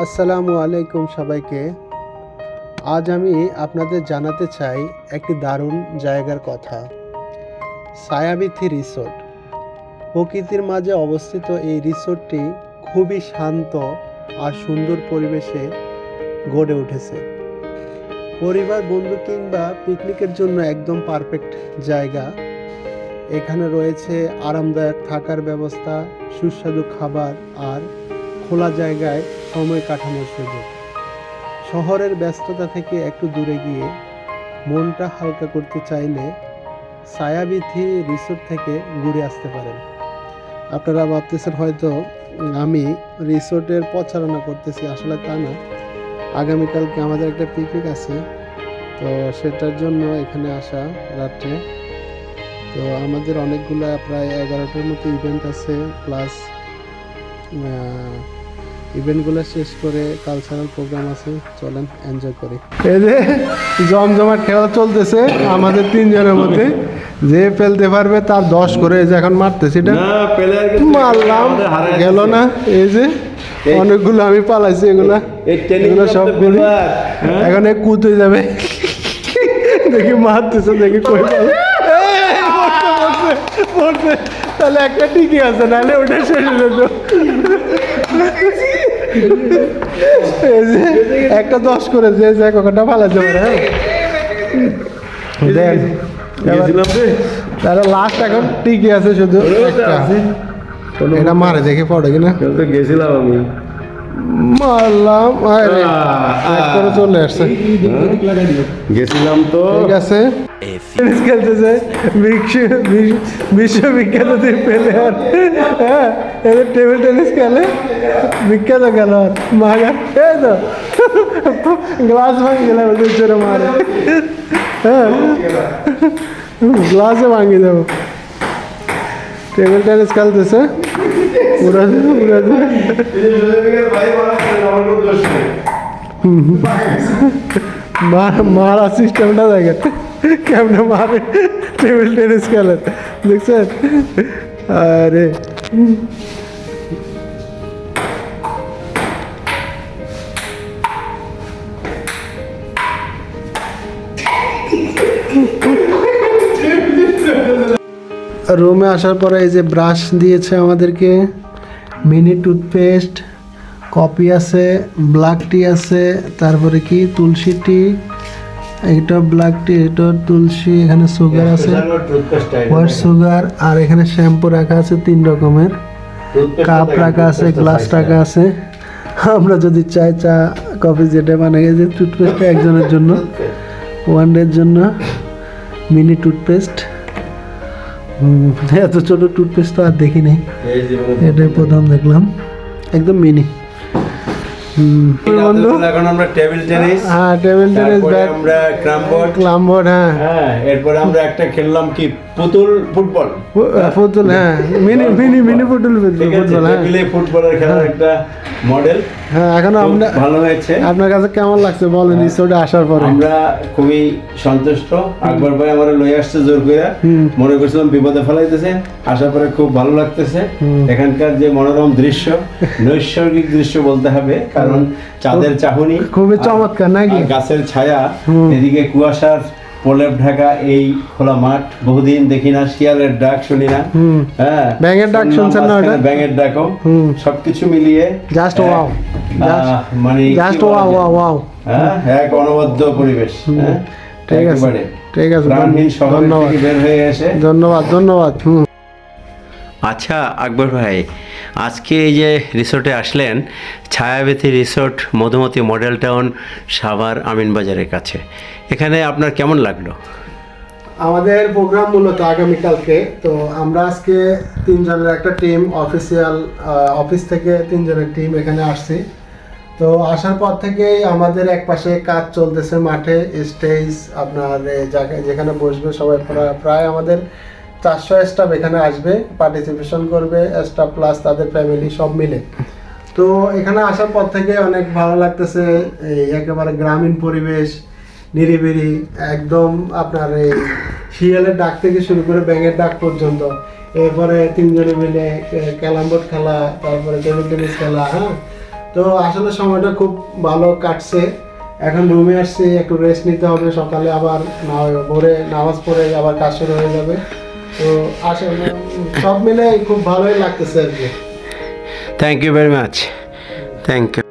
আসসালামু আলাইকুম সবাইকে। আজ আমি আপনাদের জানাতে চাই একটি দারুণ জায়গার কথা। ছায়াবীথি রিসোর্ট। প্রকৃতির মাঝে অবস্থিত এই রিসোর্টটি খুবই শান্ত আর সুন্দর পরিবেশে গড়ে উঠেছে। পরিবার, বন্ধু কিংবা পিকনিকের জন্য একদম পারফেক্ট জায়গা। এখানে রয়েছে আরামদায়ক থাকার ব্যবস্থা, সুস্বাদু খাবার আর খোলা জায়গায় সময় কাটানোর সুযোগ। শহরের ব্যস্ততা থেকে একটু দূরে গিয়ে মনটা হালকা করতে চাইলে ছায়াবীথি রিসোর্ট থেকে ঘুরে আসতে পারেন। আপনারা ভাবতেছেন হয়তো আমি রিসোর্টের প্রচারণা করতেছি, আসলে তা না। আগামীকালকে আমাদের একটা পিকনিক আছে, তো সেটার জন্য এখানে আসা রাত্রে। তো আমাদের অনেকগুলা প্রায় 11টার মতো ইভেন্ট আছে, প্লাস ইভেন্টগুলো শেষ করে কালচারাল প্রোগ্রাম আছে। চলেন এনজয় করি। এই যে জমজমাট খেলা চলতেছে আমাদের তিনজনের মধ্যে, যে ফেলতে পারবে তার 10 করে। যে এখন মারতেছি, এটা মারলাম, গেল না। এই যে অনেকগুলো আমি পালাইছি, এগুলো সবগুলো এখন কুদ হয়ে যাবে। দেখি মারতেছে, দেখি কই পড়ছে, তাহলে একটা ঠিকই আছে, নাহলে ওটা শেষ হয়ে যেত। একটা 10 করে যে কটা পালাতে পারে। হ্যাঁ তাহলে লাস্ট এখন ঠিকই আছে, শুধু এটা মারে দেখে পড়ে কিনা। গেছিলাম আমি, মারলাম, করে চলে আসছে। গেছিলাম তো, ঠিক আছে। খেলতেছে বিশ্ববিখ্যাত প্লেয়ার। হ্যাঁ, এদের টেবিল টেনিস খেলে, বিখ্যাত খেলোয়াড়। মারা এই তো গ্লাস ভাঙি গেলাম, জোরে মারে। হ্যাঁ, গ্লাসে ভাঙি যাবো। টেবিল টেনিস খেলতেছে, মারা সিস্টেমটা দেখেন কেমনে মারে। টেবিল টেনিস খেলেন, দেখছেন? আরে রুমে আসার পরে এই যে ব্রাশ দিয়েছে আমাদেরকে, মিনি টুথপেস্ট, কফি আছে, ব্ল্যাক টি আছে, তারপরে কি তুলসী টি, এটা ব্ল্যাক টি, এটা তুলসী, এখানে সুগার আছে, হোয়াইট সুগার, আর এখানে শ্যাম্পু রাখা আছে 3 রকমের, কাপ রাখা আছে, গ্লাস রাখা আছে। আমরা যদি চাই চা কফি যেটা মানে যে টুথপেস্ট একজনের জন্য, ওয়ান ডের জন্য মিনি টুথপেস্ট। এত ছোট টুথপেস্ট তো আর দেখি নাই, এটাই প্রথম দেখলাম, একদম মিনি। এখন আমরা টেবিল টেনিস, হ্যাঁ টেবিল টেনিস, আমরা ক্লামবোর্ড, হ্যাঁ এরপরে আমরা একটা খেললাম কি ফুটবল, হ্যাঁ মিনি ফুটবল, হ্যাঁ ফুটবলের খেলার একটা মডেল। হ্যাঁ, এখন ভালো হয়েছে। আপনার কাছে কেমন লাগছে বলেন রিসোর্টে আসার পরে? আমরা খুবই সন্তুষ্ট। আকবর ভাই আমার লয়ে আসছে জোর করে, মনে করছিলাম বিপদে ফেলাইতেছে, আসার পরে খুব ভালো লাগতেছে। এখানকার যে মনোরম দৃশ্য, নৈসর্গিক দৃশ্য বলতে হবে, কারণ চাঁদের চাহনি খুবই চমৎকার নাকি, গাছের ছায়া, এদিকে কুয়াশার প্রলেপ ঢাকা এই খোলা মাঠ। বহুদিন দেখি না, শিয়ালের ডাক শুনি না। হ্যাঁ, ব্যাঙের ডাক শুনছেন না? ওটা ব্যাঙের ডাকও, সবকিছু মিলিয়ে জাস্ট ওয়াও, মানে জাস্ট ওয়াও। হ্যাঁ, এক অনবদ্য পরিবেশ। হ্যাঁ, ঠিক আছে, ঠিক আছে, ধন্যবাদ। বের হয়ে এসে ধন্যবাদ। আচ্ছা আকবর ভাই, আজকে এই যে রিসোর্টে আসলেন, Chhayabithi resort, Madhumati model town, Savar আমিনবাজারের কাছে, এখানে আপনার কেমন লাগলো? আমাদের প্রোগ্রাম মূলত আগামীকালকে, তো আমরা আজকে 3 জনের একটা টিম, অফিসিয়াল অফিস থেকে 3 জনের টিম এখানে আসছি। তো আসার পর থেকেই আমাদের এক পাশে কাজ চলতেছে মাঠে, স্টেজ, আপনার জায়গায় যেখানে বসবে সবাই, প্রায় আমাদের 400 স্টাফ এখানে আসবে, পার্টিসিপেশন করবে, স্টাফ প্লাস তাদের ফ্যামিলি সব মিলে। তো এখানে আসার পর থেকে অনেক ভালো লাগতেছে। এই একেবারে গ্রামীণ পরিবেশ, নিরিবিলি একদম, আপনার এই শিয়ালের ডাক থেকে শুরু করে ব্যাঙের ডাক পর্যন্ত। এরপরে 3 জনে মিলে ক্যারাম বোর্ড খেলা, তারপরে টেবিল টেনিস খেলা, হ্যাঁ তো আসলে সময়টা খুব ভালো কাটছে। এখন রুমে আসছি, একটু রেস্ট নিতে হবে, সকালে আবার ভোরে নামাজ পড়ে আবার কাজ শুরু হয়ে যাবে। তো আসলে সব মিলে খুব ভালোই লাগতেছে আর কি। Thank you very much, thank you.